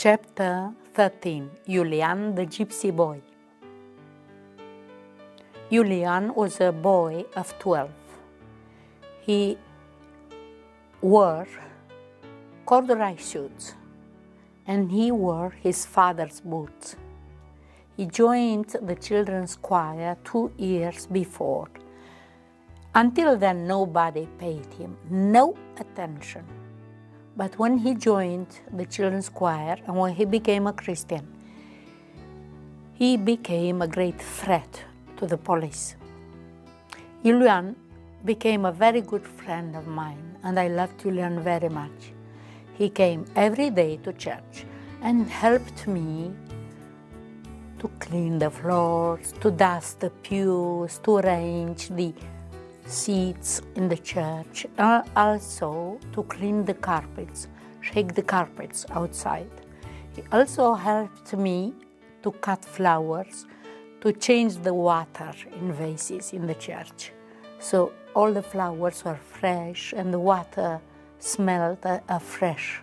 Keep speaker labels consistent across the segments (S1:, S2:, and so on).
S1: Chapter 13. Julian the Gypsy Boy. Julian was a boy of 12. He wore corduroy shoes and he wore his father's boots. He joined the children's choir 2 years before. Until then, nobody paid him no attention. But when he joined the children's choir and when he became a Christian, he became a great threat to the police. Julian became a very good friend of mine, and I loved Julian very much. He came every day to church and helped me to clean the floors, to dust the pews, to arrange the seats in the church, also to clean the carpets, shake the carpets outside. He also helped me to cut flowers, to change the water in vases in the church. So all the flowers were fresh and the water smelled fresh.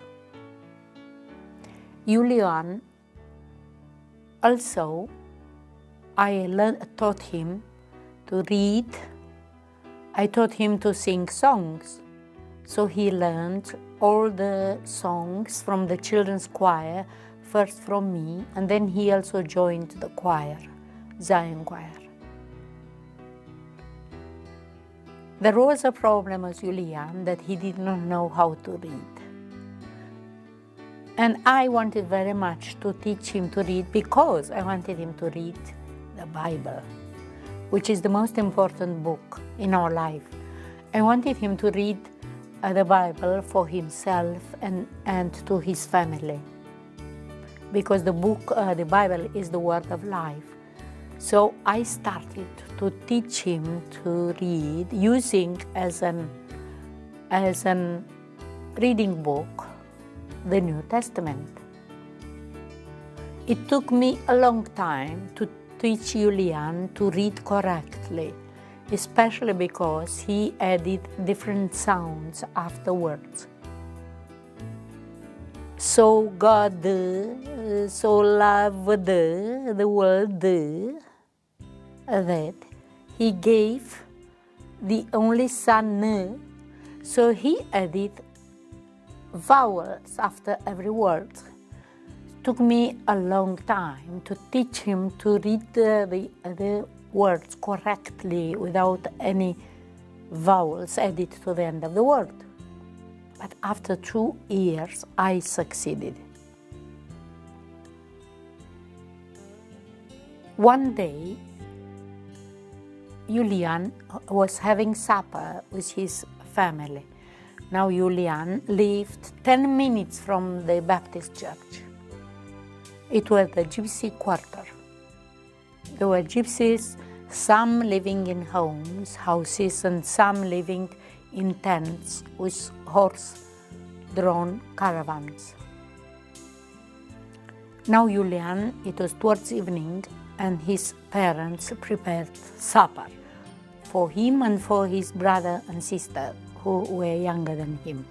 S1: Julian also, I taught him to read. I taught him to sing songs, so he learned all the songs from the children's choir, first from me, and then he also joined the choir, Zion Choir. There was a problem with Julian that he did not know how to read. And I wanted very much to teach him to read because I wanted him to read the Bible, which is the most important book in our life. I wanted him to read the Bible for himself and to his family, because the Bible is the word of life. So I started to teach him to read using as an reading book the New Testament. It took me a long time to teach Julian to read correctly, especially because he added different sounds afterwards. So God so loved the world that he gave the only Son. So he added vowels after every word. Took me a long time to teach him to read the words correctly without any vowels added to the end of the word. But after 2 years, I succeeded. One day, Julian was having supper with his family. Now Julian lived 10 minutes from the Baptist church. It was the gypsy quarter. There were gypsies, some living in houses, and some living in tents with horse-drawn caravans. Now Julian, it was towards evening, and his parents prepared supper for him and for his brother and sister, who were younger than him.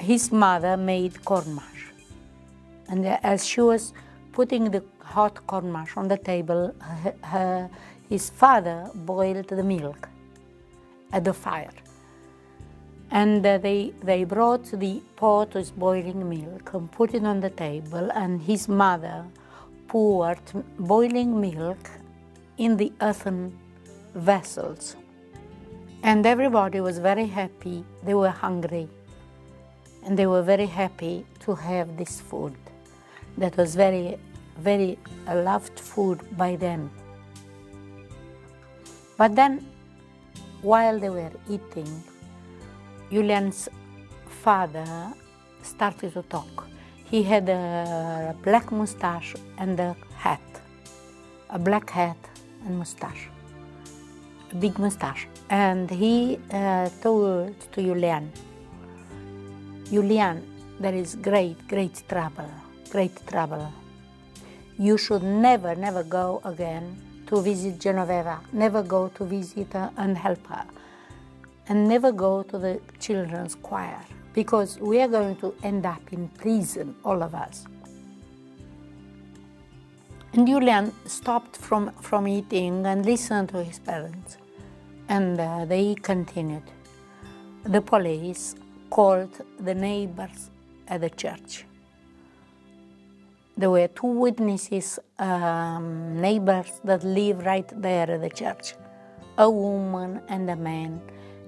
S1: His mother made corn mash, and as she was putting the hot corn mash on the table, his father boiled the milk at the fire. And they brought the pot with boiling milk and put it on the table, and his mother poured boiling milk in the earthen vessels. And everybody was very happy. They were hungry. And they were very happy to have this food that was very, very loved food by them. But then, while they were eating, Julian's father started to talk. He had a black mustache and a black hat and mustache, a big mustache. And he told to Julian, Julian, there is great trouble. You should never go again to visit Genovieva, never go to visit her and help her, and never go to the children's choir, because we are going to end up in prison, all of us. And Julian stopped from eating and listened to his parents, and they continued. The police called the neighbors at the church. There were 2 witnesses, neighbors that live right there at the church, a woman and a man,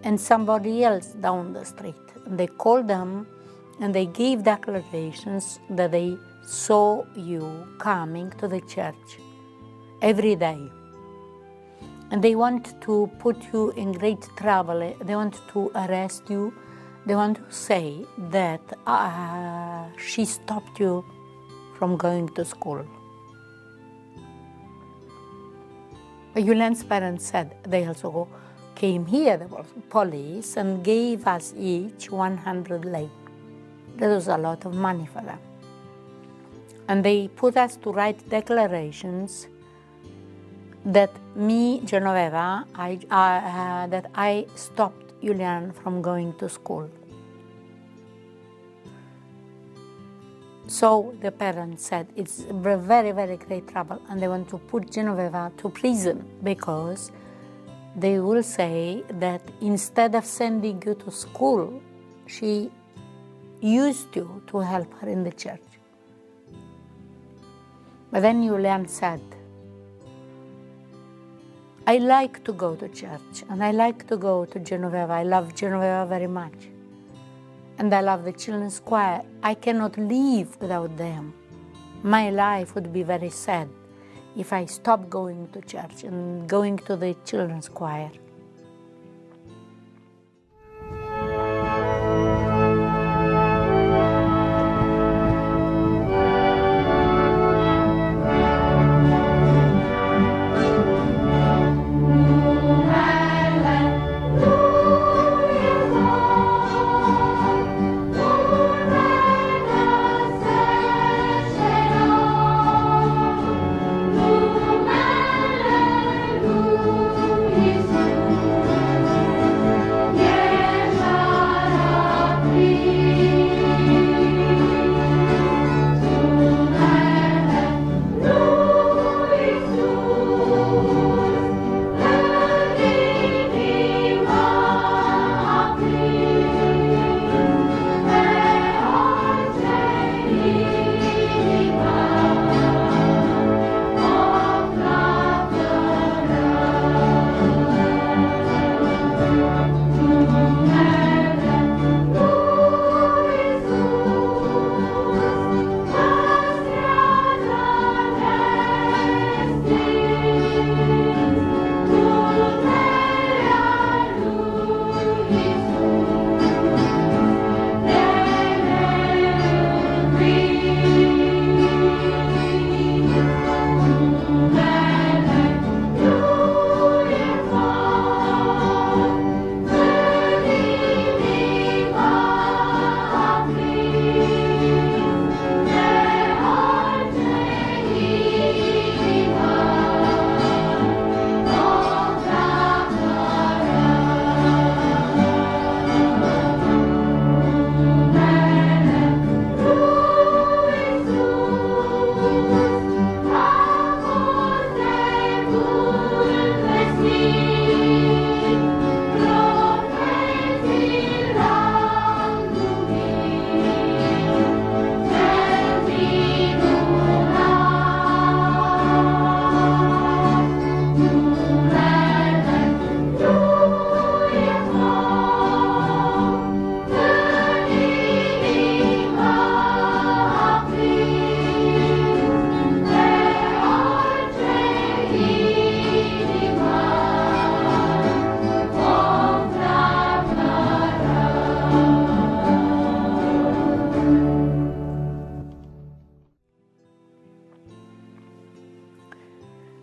S1: and somebody else down the street. And they called them and they gave declarations that they saw you coming to the church every day. And they want to put you in great trouble. They want to arrest you. They want to say that she stopped you from going to school. But Julian's parents said they also came here, the police, and gave us each 100 lei. That was a lot of money for them. And they put us to write declarations that me, Genovieva, that I stopped Julian from going to school. So the parents said it's very, very great trouble, and they want to put Genovieva to prison because they will say that instead of sending you to school, she used you to help her in the church. But then Julian said, I like to go to church, and I like to go to Genovieva. I love Genovieva very much. And I love the children's choir. I cannot live without them. My life would be very sad if I stopped going to church and going to the children's choir.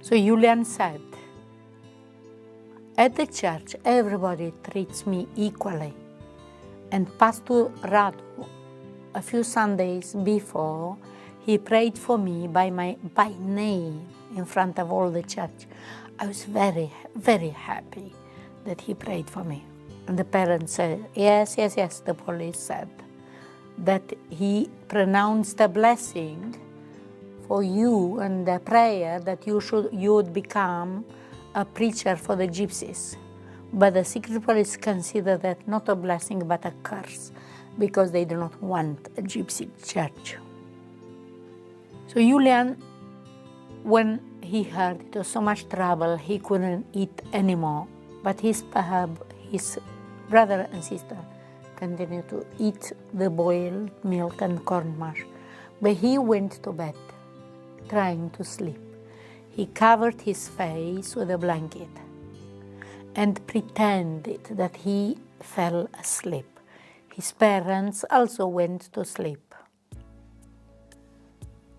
S1: So Julian said, at the church, everybody treats me equally. And Pastor Radu, a few Sundays before, he prayed for me by name in front of all the church. I was very, very happy that he prayed for me. And the parents said, yes, yes, yes, the police said, that he pronounced a blessing for you and a prayer that you would become a preacher for the gypsies. But the secret police consider that not a blessing but a curse, because they do not want a gypsy church. So Julian, when he heard it was so much trouble, he couldn't eat anymore. But his brother and sister continued to eat the boiled milk and corn mush. But he went to bed, trying to sleep. He covered his face with a blanket and pretended that he fell asleep. His parents also went to sleep.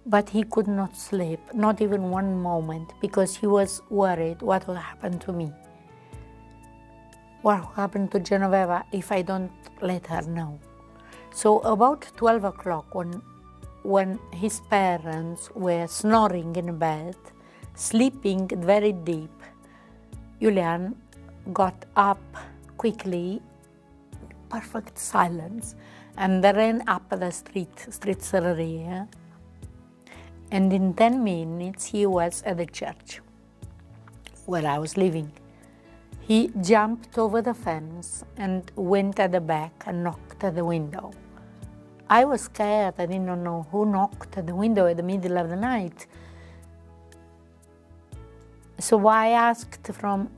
S1: But he could not sleep, not even one moment, because he was worried what will happen to me. What will happen to Genovieva if I don't let her know? So about 12 o'clock, when his parents were snoring in bed, sleeping very deep, Julian got up quickly, perfect silence, and ran up the street area. And in 10 minutes, he was at the church where I was living. He jumped over the fence and went at the back and knocked at the window. I was scared. I didn't know who knocked at the window in the middle of the night. So I asked from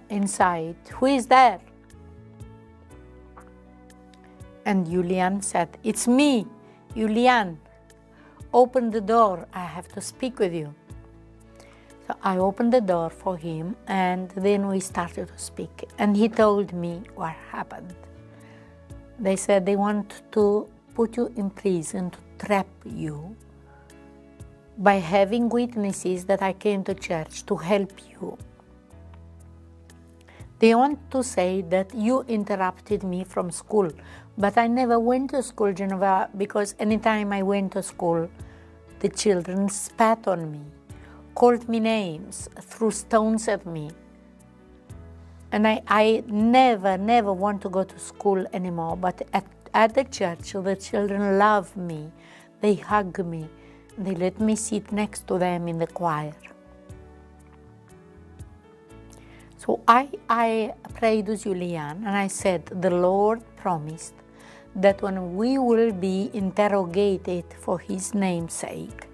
S1: inside, who is there? And Julian said, it's me, Julian. Open the door, I have to speak with you. So I opened the door for him, and then we started to speak. And he told me what happened. They said they want to put you in prison to trap you by having witnesses that I came to church to help you. They want to say that you interrupted me from school, but I never went to school, Genovieva, because anytime I went to school, the children spat on me, called me names, threw stones at me. And I never want to go to school anymore, but at the church, the children love me, they hug me, they let me sit next to them in the choir. So I prayed to Julian, and I said, the Lord promised that when we will be interrogated for his name's sake,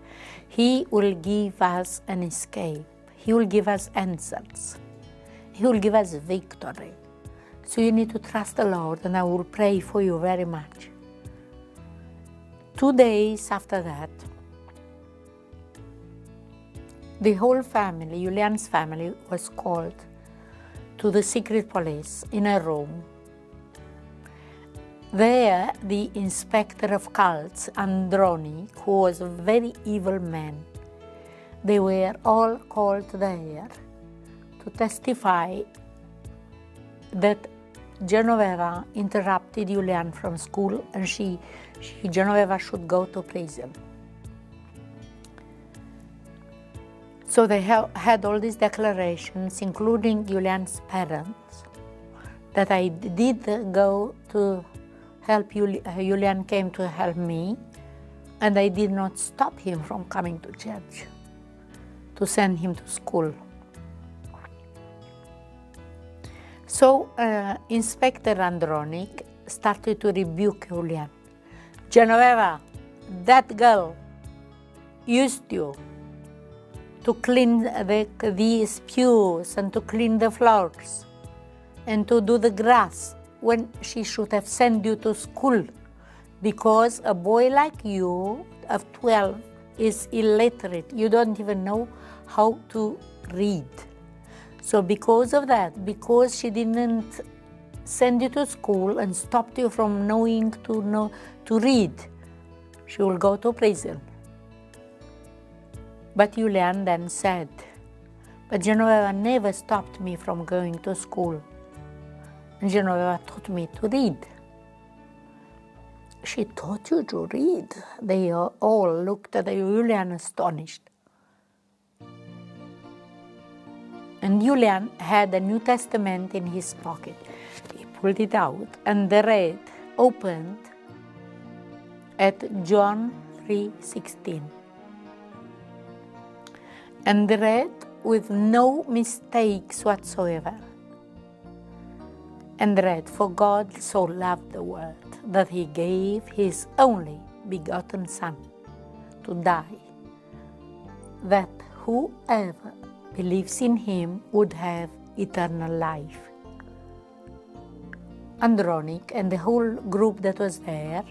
S1: he will give us an escape. He will give us answers. He will give us victory. So you need to trust the Lord, and I will pray for you very much. 2 days after that, the whole family, Julian's family, was called to the secret police in a room. There, the inspector of cults, Androni, who was a very evil man, they were all called there to testify that Genovieva interrupted Julian from school, and Genovieva should go to prison. So they had all these declarations, including Julian's parents, that I did go to help Julian came to help me, and I did not stop him from coming to church, to send him to school. So Inspector Andronic started to rebuke Julian. Genovieva, that girl used you to clean the pews and to clean the floors and to do the grass when she should have sent you to school, because a boy like you of 12 is illiterate. You don't even know how to read. So because of that, because she didn't send you to school and stopped you from knowing to read, she will go to prison. But Julian then said, but Genovieva never stopped me from going to school. And Genovieva taught me to read. She taught you to read. They all looked at Julian astonished. And Julian had a New Testament in his pocket. He pulled it out, and the read opened at John 3:16. And read with no mistakes whatsoever. And read, "For God so loved the world that he gave his only begotten Son to die, that whoever believes in him would have eternal life." Andronic and the whole group that was there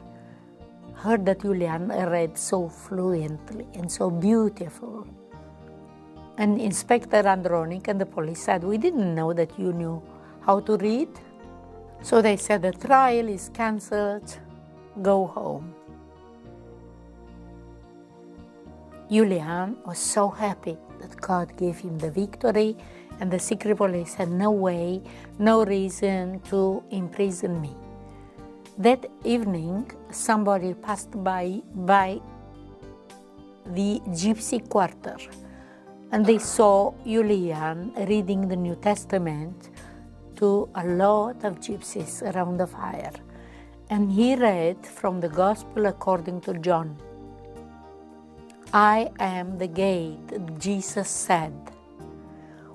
S1: heard that Julian read so fluently and so beautiful. And Inspector Andronic and the police said, "We didn't know that you knew how to read." So they said, "The trial is cancelled, go home." Julian was so happy that God gave him the victory, and the secret police had no way, no reason to imprison me. That evening, somebody passed by the gypsy quarter, and they saw Julian reading the New Testament to a lot of gypsies around the fire. And he read from the Gospel according to John. "I am the gate," Jesus said.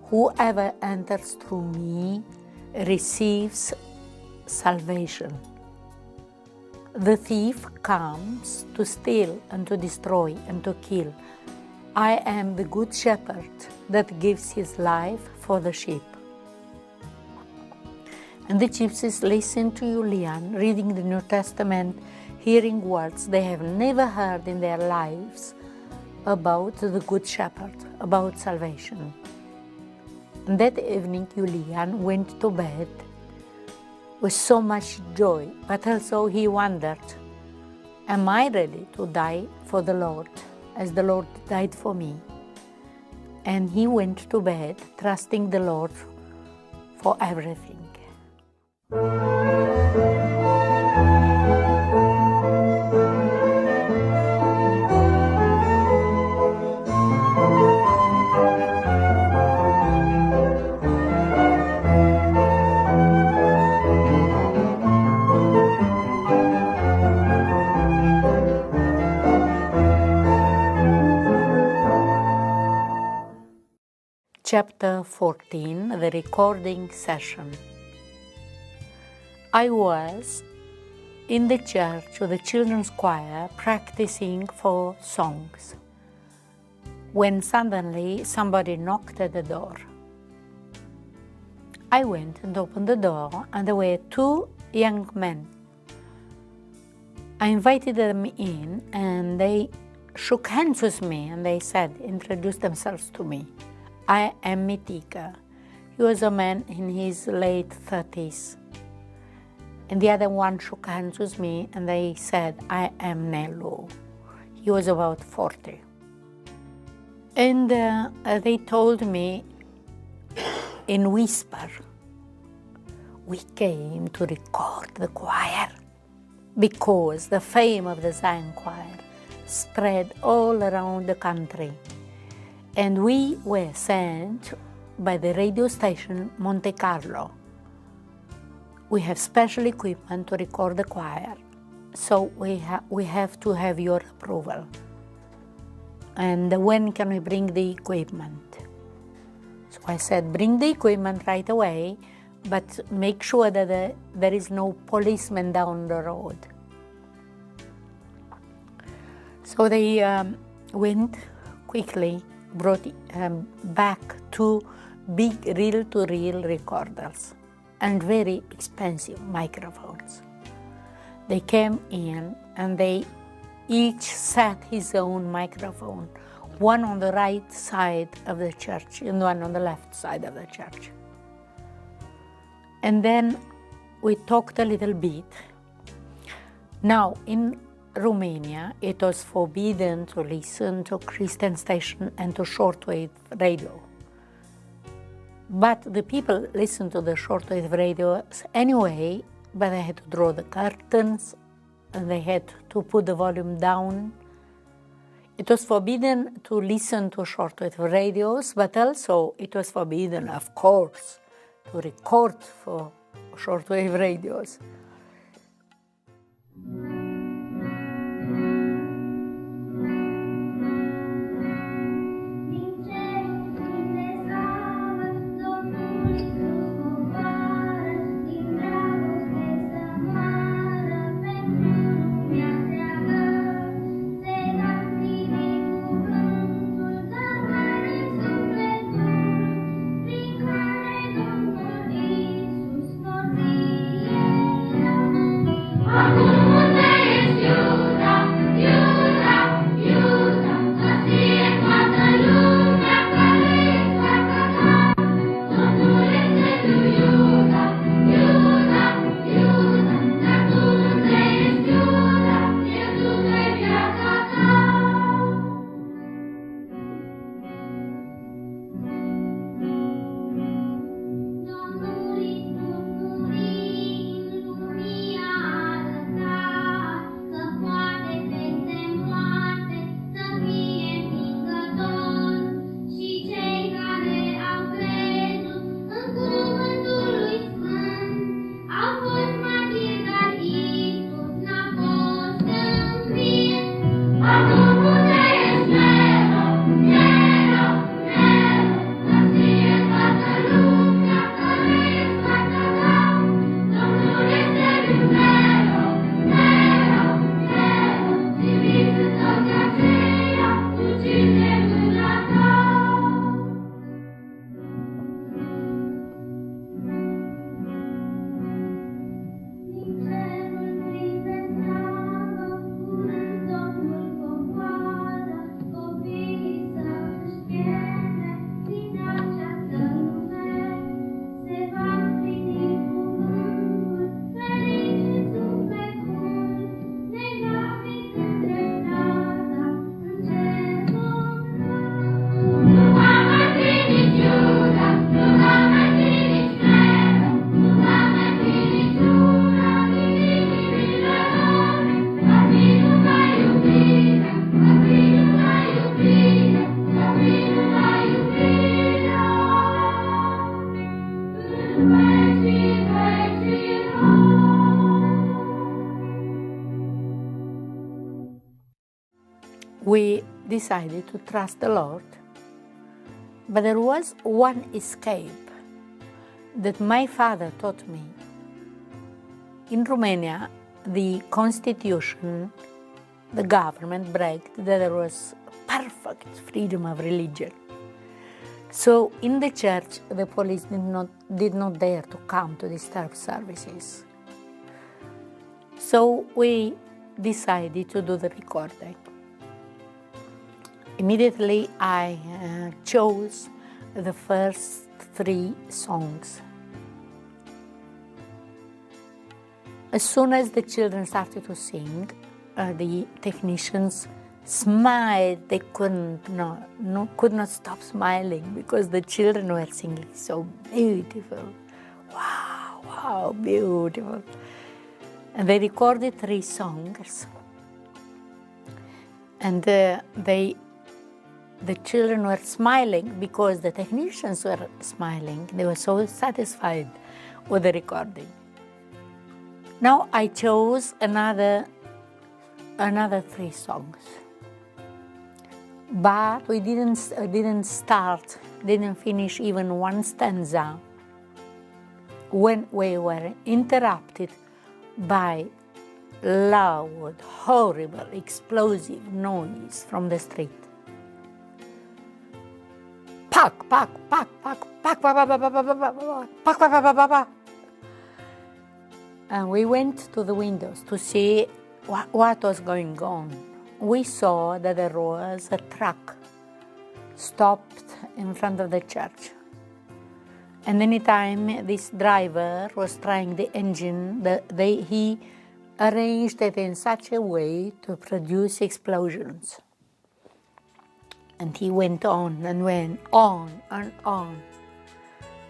S1: "Whoever enters through me receives salvation. The thief comes to steal and to destroy and to kill. I am the good shepherd that gives his life for the sheep." And the gypsies listened to Julian reading the New Testament, hearing words they have never heard in their lives about the Good Shepherd, about salvation. And that evening, Julian went to bed with so much joy, but also he wondered, am I ready to die for the Lord, as the Lord died for me? And he went to bed trusting the Lord for everything. Chapter 14, the recording session. I was in the church with the children's choir practicing for songs, when suddenly somebody knocked at the door. I went and opened the door, and there were two young men. I invited them in, and they shook hands with me, and they introduced themselves to me. "I am Mitika." He was a man in his late 30s. And the other one shook hands with me, and they said, "I am Nello." He was about 40. And they told me in whisper, "We came to record the choir because the fame of the Zion Choir spread all around the country. And we were sent by the radio station Monte Carlo. We have special equipment to record the choir, so we have to have your approval. And when can we bring the equipment?" So I said, "Bring the equipment right away, but make sure that there is no policeman down the road." So they went quickly, brought back two big reel-to-reel recorders and very expensive microphones. They came in and they each set his own microphone, one on the right side of the church and one on the left side of the church. And then we talked a little bit. Now, in Romania, it was forbidden to listen to Christian station and to shortwave radio. But the people listened to the shortwave radio anyway, but they had to draw the curtains and they had to put the volume down. It was forbidden to listen to shortwave radios, but also it was forbidden, of course, to record for shortwave radios. We decided to trust the Lord, but there was one escape that my father taught me. In Romania, the constitution, the government bragged that there was perfect freedom of religion. So in the church, the police did not dare to come to disturb services. So we decided to do the recording. Immediately I chose the first 3 songs. As soon as the children started to sing, the technicians smiled. They could not stop smiling because the children were singing so beautiful. Wow, wow, beautiful. And they recorded 3 songs. And the children were smiling because the technicians were smiling. They were so satisfied with the recording. Now I chose another 3 songs. But we didn't finish even one stanza when we were interrupted by loud, horrible, explosive noise from the street. Pak, pak, pak, pak, pak, pak, pak, pak, pak, pak, pak, pak, pak. And we went to the windows to see what was going on. We saw that there was a truck stopped in front of the church. And anytime this driver was trying the engine, he arranged it in such a way to produce explosions. And he went on and went on and on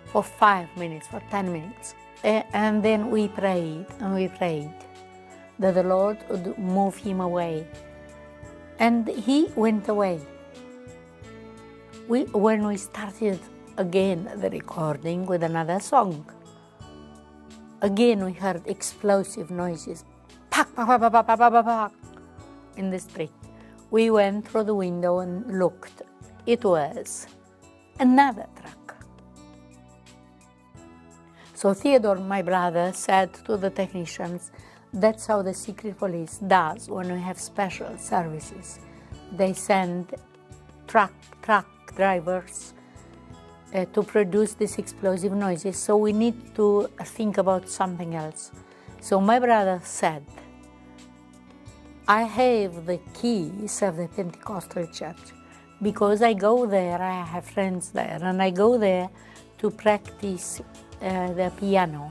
S1: for 5 minutes, for 10 minutes. And then we prayed and we prayed that the Lord would move him away. And he went away. When we started again the recording with another song, Again we heard explosive noises, pak, pak, pak, pak, pak, pak, pak, pak, in the street. We went through the window and looked. It was another truck. So Theodore, my brother, said to the technicians, that's how the secret police does when we have special services. They send truck drivers to produce these explosive noises, so we need to think about something else. So my brother said, I have the keys of the Pentecostal church because I go there, I have friends there, and I go there to practice the piano.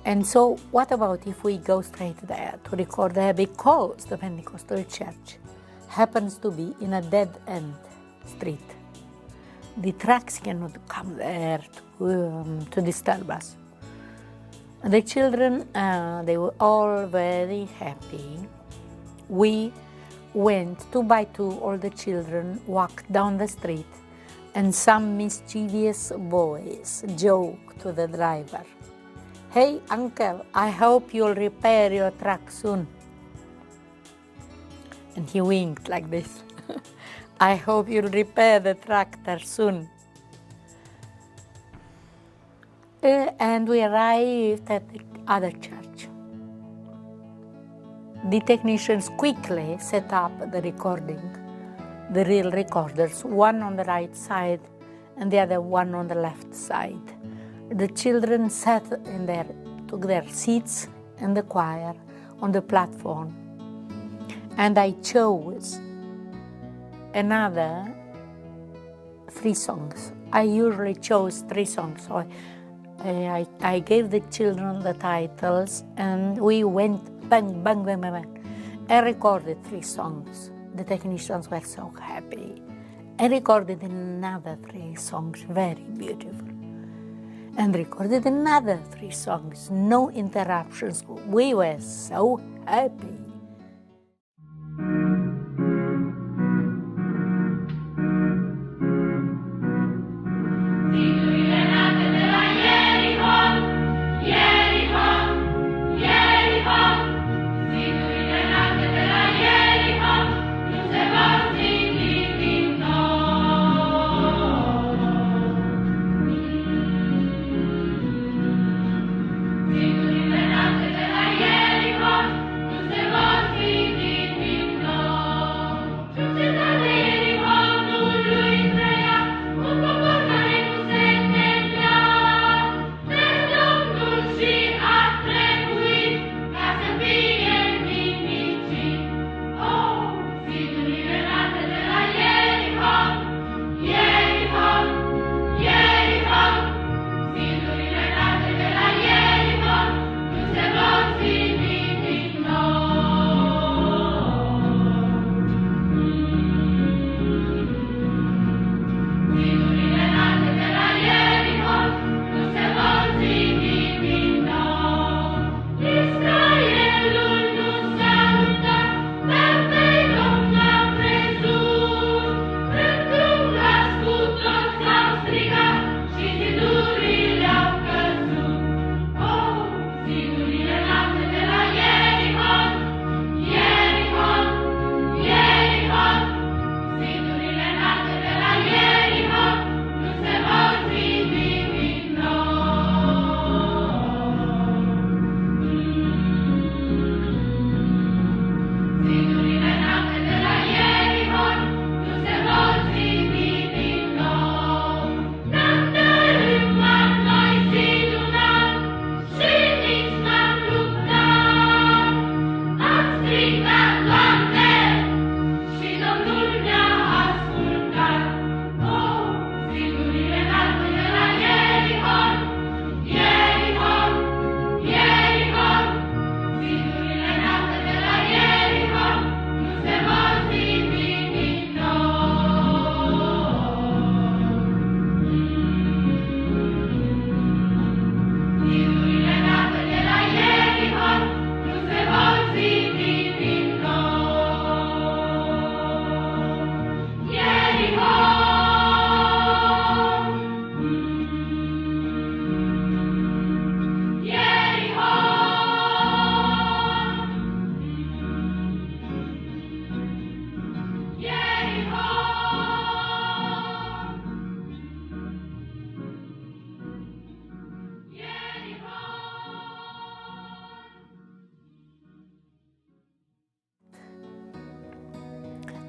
S1: And so what about if we go straight there to record there, because the Pentecostal church happens to be in a dead-end street. The trucks cannot come there to disturb us. The children, they were all very happy. We went 2 by 2, all the children walked down the street, and some mischievous boys joked to the driver, "Hey, uncle, I hope you'll repair your truck soon." And he winked like this. I hope you'll repair the tractor soon. And we arrived at the other church. The technicians quickly set up the recording, the real recorders, one on the right side and the other one on the left side. The children sat in there, took their seats in the choir on the platform. And I chose another 3 songs. I usually chose 3 songs. So I gave the children the titles, and we went bang, bang, bang, bang, bang. I recorded 3 songs. The technicians were so happy. I recorded another 3 songs, very beautiful. And recorded another 3 songs, no interruptions. We were so happy.
S2: Sigur,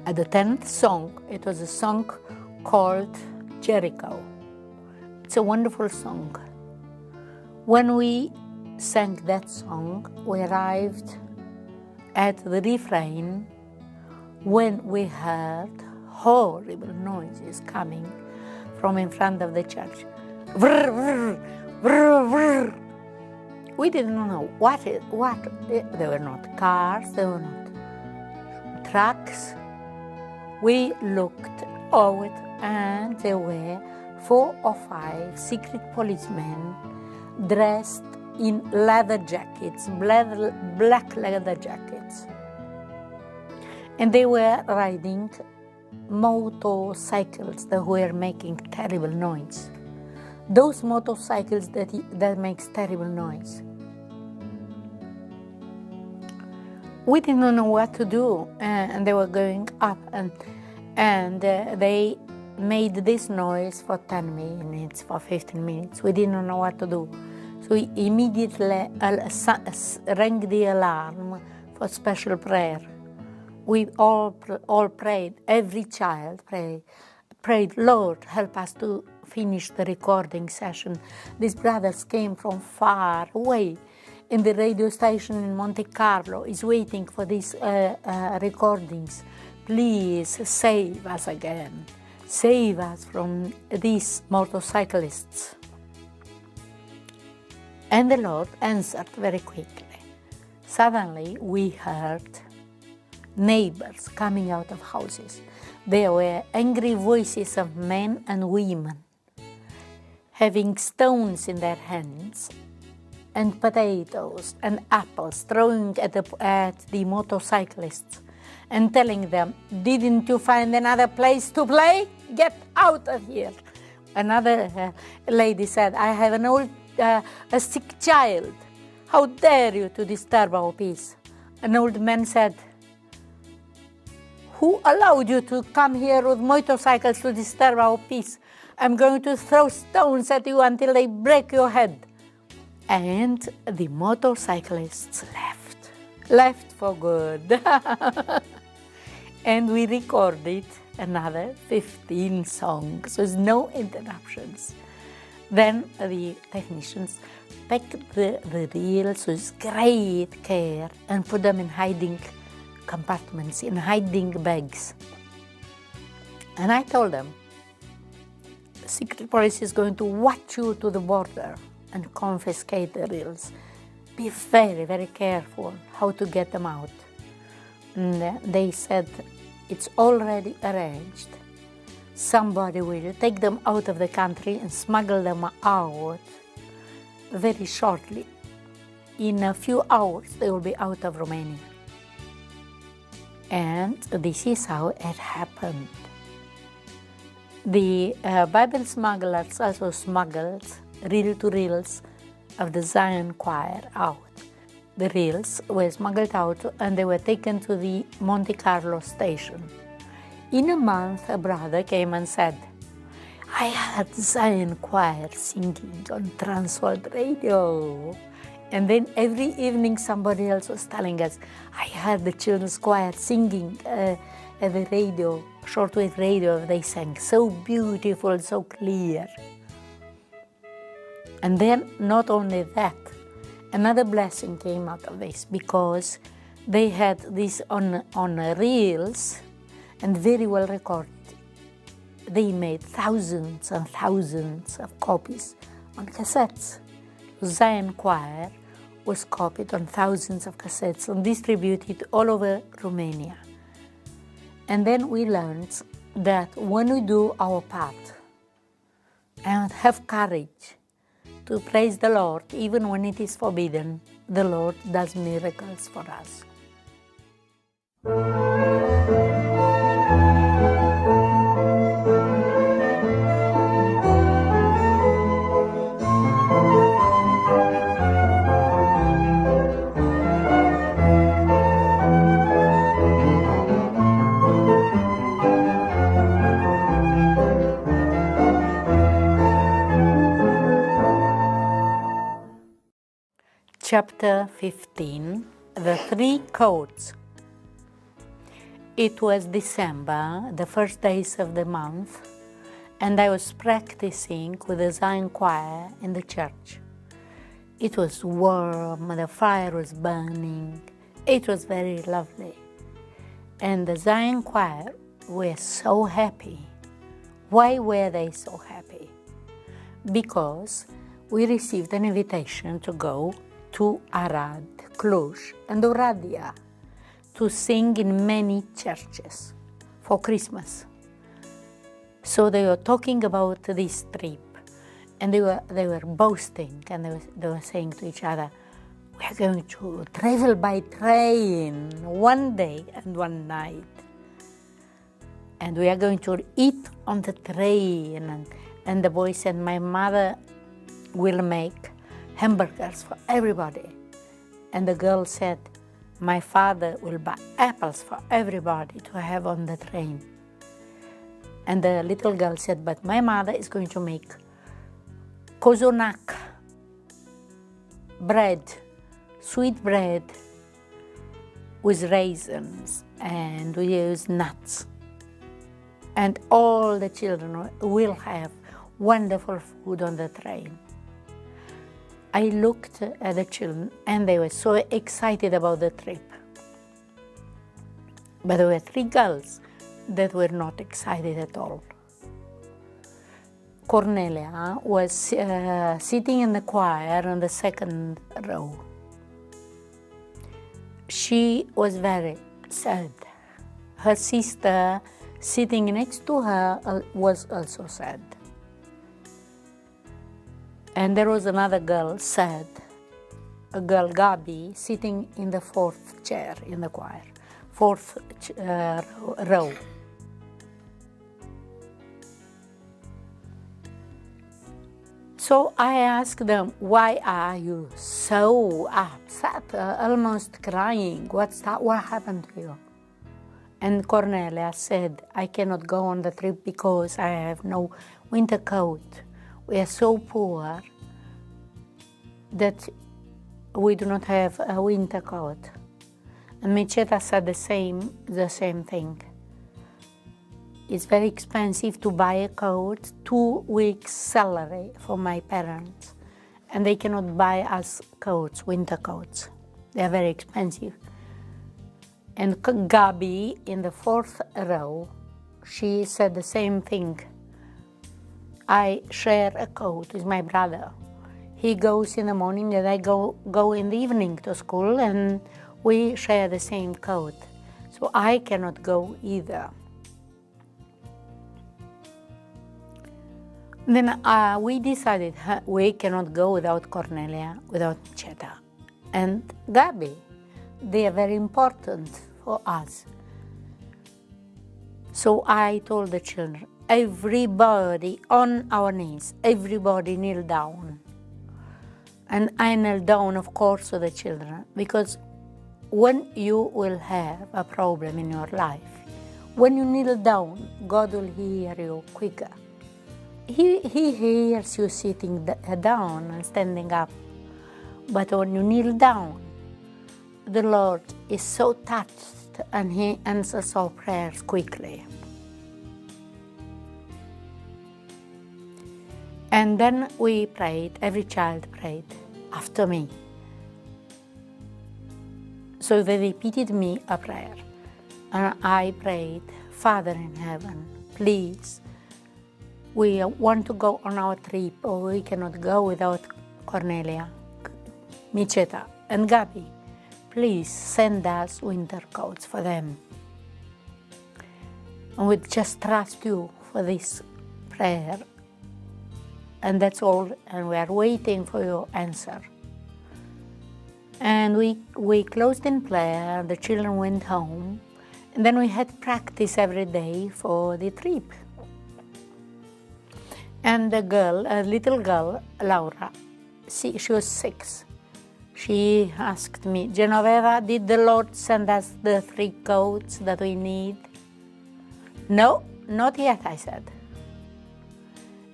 S1: At the 10th song, it was a song called Jericho. It's a wonderful song. When we sang that song, we arrived at the refrain when we heard horrible noises coming from in front of the church. Vrr, vrr, vrr, vrr. We didn't know what. There were not cars, there were not trucks. We looked out and there were 4 or 5 secret policemen dressed in leather jackets, black leather jackets. And they were riding motorcycles that were making terrible noise. Those motorcycles that makes terrible noise. We didn't know what to do, and they were going up, and they made this noise for 10 minutes, for 15 minutes. We didn't know what to do. So we immediately rang the alarm for special prayer. We all prayed, every child prayed, Lord, help us to finish the recording session. These brothers came from far away. In the radio station in Monte Carlo is waiting for these recordings. Please save us again. Save us from these motorcyclists. And the Lord answered very quickly. Suddenly we heard neighbors coming out of houses. There were angry voices of men and women, having stones in their hands, and potatoes and apples throwing at the motorcyclists and telling them, didn't you find another place to play? Get out of here. Another lady said, I have an old, a sick child. How dare you to disturb our peace? An old man said, who allowed you to come here with motorcycles to disturb our peace? I'm going to throw stones at you until they break your head. And the motorcyclists left for good. And we recorded another 15 songs with no interruptions. Then the technicians packed the reels with great care and put them in hiding compartments, in hiding bags. And I told them, the secret police is going to watch you to the border and confiscate the reels. Be very, very careful how to get them out. And they said, it's already arranged. Somebody will take them out of the country and smuggle them out very shortly. In a few hours, they will be out of Romania. And this is how it happened. The Bible smugglers also smuggled reel-to-reels of the Zion choir out. The reels were smuggled out and they were taken to the Monte Carlo station. In a month, a brother came and said, I heard Zion choir singing on Transworld Radio. And then every evening somebody else was telling us, I heard the children's choir singing at the radio, shortwave radio. They sang so beautiful, so clear. And then not only that, another blessing came out of this, because they had this on reels and very well recorded. They made thousands and thousands of copies on cassettes. Zion choir was copied on thousands of cassettes and distributed all over Romania. And then we learned that when we do our part and have courage to praise the Lord, even when it is forbidden, the Lord does miracles for us. Chapter 15, the 3 codes. It was December, the first days of the month, and I was practicing with the Zion choir in the church. It was warm, the fire was burning. It was very lovely. And the Zion choir were so happy. Why were they so happy? Because we received an invitation to go to Arad, Cluj, and Oradea to sing in many churches for Christmas. So they were talking about this trip, and they were boasting, and they were saying to each other, "We are going to travel by train one day and one night, and we are going to eat on the train." And the boy said, "My mother will make hamburgers for everybody." And the girl said, "My father will buy apples for everybody to have on the train." And the little girl said, "But my mother is going to make kozonak bread, sweet bread with raisins, and we use nuts. And all the children will have wonderful food on the train." I looked at the children, and they were so excited about the trip. But there were 3 girls that were not excited at all. Cornelia was sitting in the choir on the second row. She was very sad. Her sister sitting next to her was also sad. And there was another girl, sad, a girl, Gabi, sitting in the 4th chair in the choir, 4th row. So I asked them, "Why are you so upset, almost crying? What happened to you?" And Cornelia said, "I cannot go on the trip because I have no winter coat. We are so poor that we do not have a winter coat." And Miceta said the same thing. It's very expensive to buy a coat, 2 weeks' salary for my parents, and they cannot buy us coats, winter coats. They are very expensive. And Gabi, in the 4th row, she said the same thing. "I share a coat with my brother. He goes in the morning and I go in the evening to school, and we share the same coat. So I cannot go either." Then we decided we cannot go without Cornelia, without Cheta and Gabi. They are very important for us. So I told the children, everybody on our knees, everybody kneel down. And I knelt down, of course, to the children, because when you will have a problem in your life, when you kneel down, God will hear you quicker. He hears you sitting down and standing up. But when you kneel down, the Lord is so touched and He answers our prayers quickly. And then we prayed, every child prayed after me. So they repeated me a prayer. And I prayed, "Father in heaven, please, we want to go on our trip, or we cannot go without Cornelia, Miceta, and Gabi. Please send us winter coats for them. And we just trust you for this prayer. And that's all, and we are waiting for your answer." And we closed in prayer, the children went home, and then we had practice every day for the trip. And the girl, a little girl, Laura, she was 6. She asked me, "Genovieva, did the Lord send us the 3 coats that we need?" "No, not yet," I said.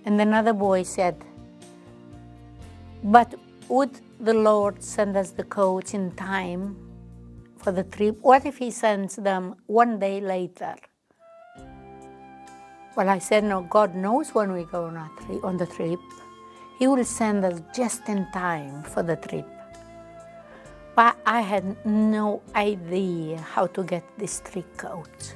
S1: And another boy said, "But would the Lord send us the coats in time for the trip? What if he sends them one day later? Well, I said, no, God knows when we go on the trip. He will send us just in time for the trip. But I had no idea how to get this trick out.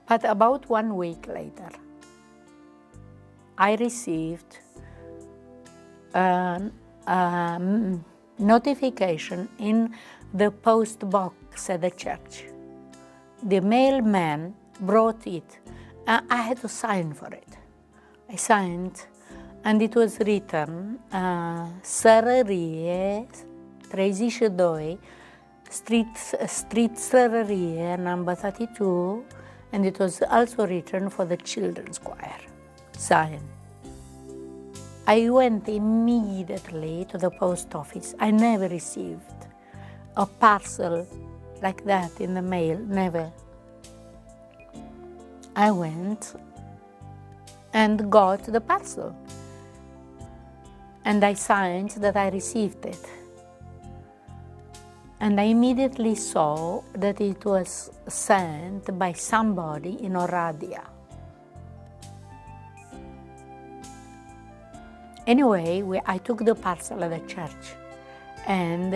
S1: But about 1 week later, I received a notification in the post box at the church. The mailman brought it. I had to sign for it. I signed, and it was written Sărărie 32, Street Sărărie, number 32, and it was also written for the children's choir. Sign. I went immediately to the post office. I never received a parcel like that in the mail, never. I went and got the parcel, and I signed that I received it. And I immediately saw that it was sent by somebody in Oradea. Anyway, I took the parcel at the church, and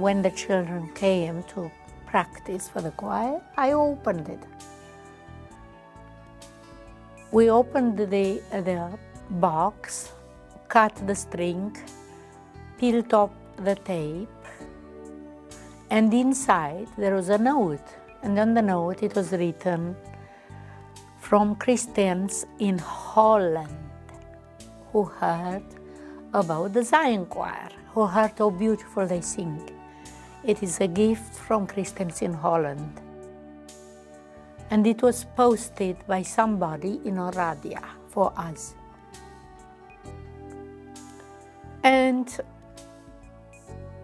S1: when the children came to practice for the choir, I opened it. We opened the box, cut the string, peeled off the tape, and inside there was a note, and on the note it was written, from Christians in Holland who heard about the Zion Choir, who heard how beautiful they sing. It is a gift from Christians in Holland. And it was posted by somebody in Oradea for us. And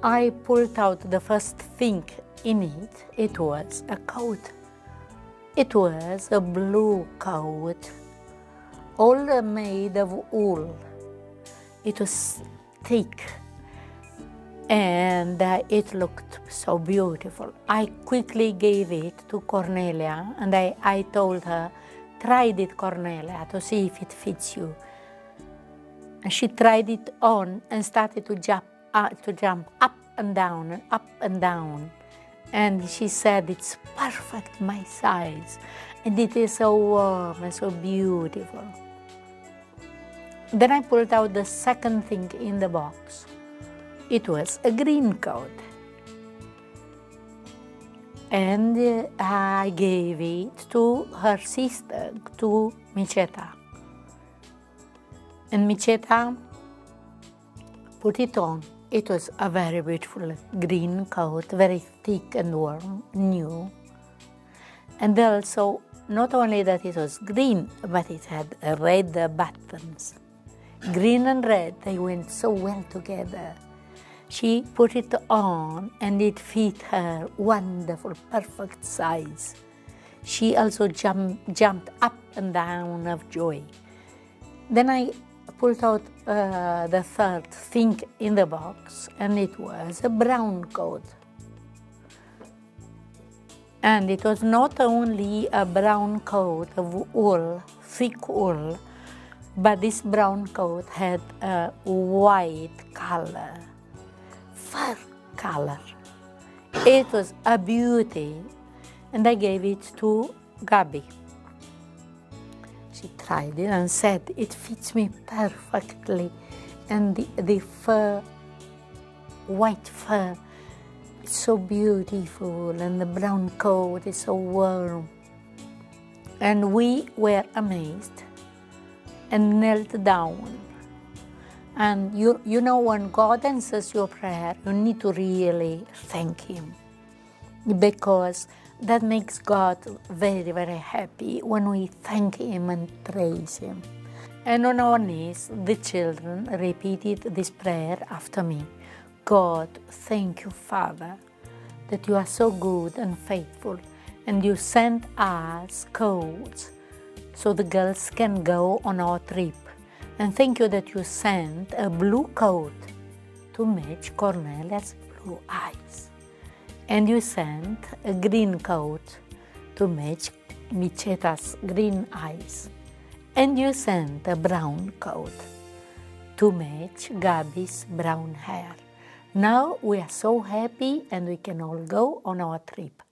S1: I pulled out the first thing in it. It was a coat. It was a blue coat, all made of wool. It was thick, and it looked so beautiful. I quickly gave it to Cornelia, and I told her, try it, Cornelia, to see if it fits you. And she tried it on and started to jump up and down, up and down. And she said, it's perfect, my size. And it is so warm and so beautiful. Then I pulled out the second thing in the box. It was a green coat. And I gave it to her sister, to Miceta. And Miceta put it on. It was a very beautiful green coat, very thick and warm, new. And also, not only that it was green, but it had red buttons. Green and red, they went so well together. She put it on, and it fit her wonderful, perfect size. She also jumped up and down of joy. Then I pulled out the third thing in the box, and it was a brown coat. And it was not only a brown coat of wool, thick wool, but this brown coat had a white color, fur color. It was a beauty, and I gave it to Gabi. She tried it and said, it fits me perfectly. And the fur, white fur, it's so beautiful, and the brown coat is so warm. And we were amazed and knelt down. And you know, when God answers your prayer, you need to really thank Him, because that makes God very, very happy when we thank Him and praise Him. And on our knees, the children repeated this prayer after me. God, thank you, Father, that you are so good and faithful, and you sent us coats so the girls can go on our trip. And thank you that you sent a blue coat to match Cornelia's blue eyes. And you sent a green coat to match Micheta's green eyes. And you sent a brown coat to match Gabi's brown hair. Now we are so happy, and we can all go on our trip.